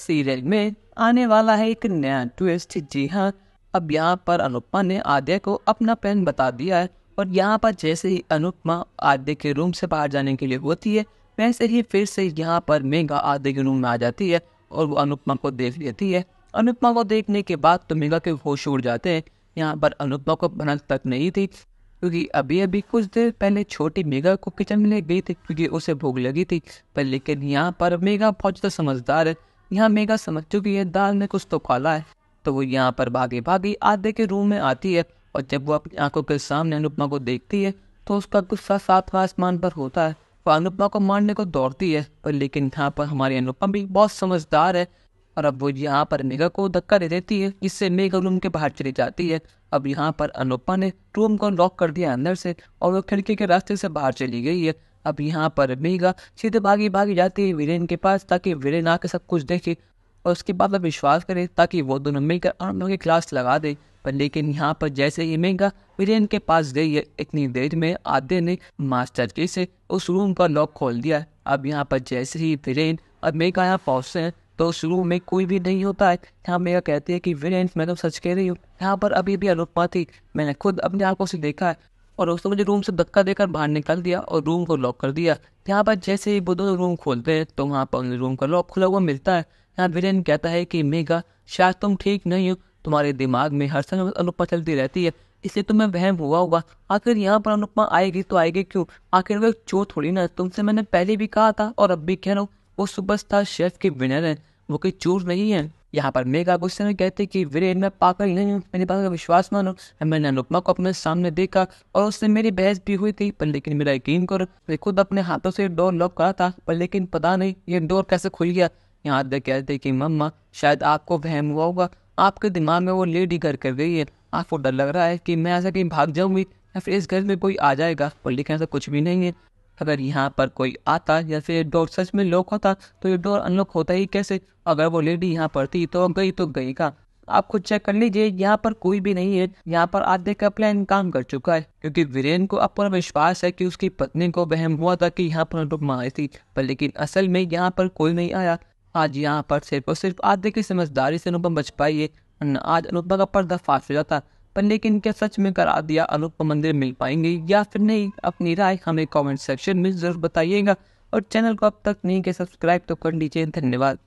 Serial में आने वाला है एक नया ट्विस्ट। जी हाँ, अब यहाँ पर अनुपमा ने आद्या को अपना प्लान बता दिया है और यहाँ पर जैसे ही अनुपमा आद्या के रूम से बाहर जाने के लिए होती है, वैसे ही फिर से यहाँ पर मेघा आद्या के रूम में आ जाती है और वो अनुपमा को देख लेती है। अनुपमा को देखने के बाद तो मेघा के होश उड़ जाते हैं। यहाँ पर अनुपमा को भनक तक नहीं थी, क्योंकि अभी अभी कुछ देर पहले छोटी मेघा को किचन में ले गई थी क्योंकि उसे भूख लगी थी। पर लेकिन यहाँ पर मेघा बहुत ज़्यादा समझदार है। यहाँ मेघा समझ चुकी है दाल में कुछ तो काला है, तो वो यहाँ पर भागी भागी आद्या के रूम में आती है और जब वो अपनी आंखों के सामने अनुपमा को देखती है तो उसका गुस्सा सातवां आसमान पर होता है। वो अनुपमा को मारने को दौड़ती है, पर लेकिन यहाँ पर हमारी अनुपमा भी बहुत समझदार है और अब वो यहाँ पर मेघा को धक्का दे देती है, जिससे मेघा रूम के बाहर चली जाती है। अब यहाँ पर अनुपमा ने रूम को लॉक कर दिया अंदर से और वो खिड़की के रास्ते से बाहर चली गई है। अब यहाँ पर मेघा सीधे भागी भागी जाती है वीरेन के पास, ताकि वीरेन आके सब कुछ देखे और उसके बाद वो विश्वास करे, ताकि वो दोनों मिलकर अनुपमा की क्लास लगा दे। पर लेकिन यहाँ पर जैसे ही मेघा वीरेन के पास गई है, इतनी देर में आद्या ने मास्टर जी से उस रूम का लॉक खोल दिया है। अब यहाँ पर जैसे ही वीरेन और मेघा यहाँ पहुँचते हैं तो उस रूम में कोई भी नहीं होता है। यहाँ मेघा कहती है कि वीरेन, मैं तो सच कह रही हूँ, यहाँ पर अभी भी अनुपमा थी, मैंने खुद अपनी आंखों से देखा है और उसने मुझे रूम से धक्का देकर बाहर निकाल दिया और रूम को लॉक कर दिया। यहाँ पर जैसे ही वो दोनों रूम खोलते हैं तो वहाँ पर उन्हें रूम का लॉक खुला हुआ मिलता है। यहाँ वीरेन कहता है कि मेघा, शायद तुम ठीक नहीं हो, तुम्हारे दिमाग में हर समय अनुपमा चलती रहती है, इसलिए तुम्हें वहम हुआ होगा। आखिर यहाँ पर अनुपमा आएगी तो आएगी क्यों? आखिर वो एक चोर थोड़ी ना, तुमसे मैंने पहले भी कहा था और अब भी कह रहा हूँ, वो सुपरस्टार शेफ के विनर है, वो कोई चोर नहीं है। यहाँ पर मेघा गुस्से में कहती कि वीरेन, मैं पागल नहीं हूँ, मेरी बात का विश्वास मानो। मैंने अनुपमा को अपने सामने देखा और उससे मेरी बहस भी हुई थी, पर लेकिन मेरा यकीन करो, मैं खुद अपने हाथों से डोर लॉक करा था, पर लेकिन पता नहीं ये डोर कैसे खुल गया। यहाँ तक कहते कि मम्मा, शायद आपको वहम हुआ होगा, आपके दिमाग में वो लेडी घर कर गई है, आपको डर लग रहा है कि मैं ऐसा कहीं भाग जाऊंगी या फिर इस घर में कोई आ जाएगा, पर लेकिन ऐसा कुछ भी नहीं है। अगर यहाँ पर कोई आता या फिर डोर सच में लॉक होता तो ये डोर अनलॉक होता ही कैसे? अगर वो लेडी यहाँ पर थी तो गई का। आप खुद चेक कर लीजिए, यहाँ पर कोई भी नहीं है। यहाँ पर आद्या का प्लान काम कर चुका है, क्योंकि वीरेन को अब पूरा विश्वास है कि उसकी पत्नी को वहम हुआ था कि यहाँ पर अनुपमा आई थी, पर लेकिन असल में यहाँ पर कोई नहीं आया। आज यहाँ पर सिर्फ और सिर्फ आद्या की समझदारी से अनुपमा बच पाई है, वरना आज अनुपमा का पर्दाफाश हो जाता। पर लेकिन क्या सच में करा दिया अनुपमा मंदिर मिल पाएंगे या फिर नहीं? अपनी राय हमें कमेंट सेक्शन में जरूर बताइएगा और चैनल को अब तक नहीं किया सब्सक्राइब तो कर लीजिए। धन्यवाद।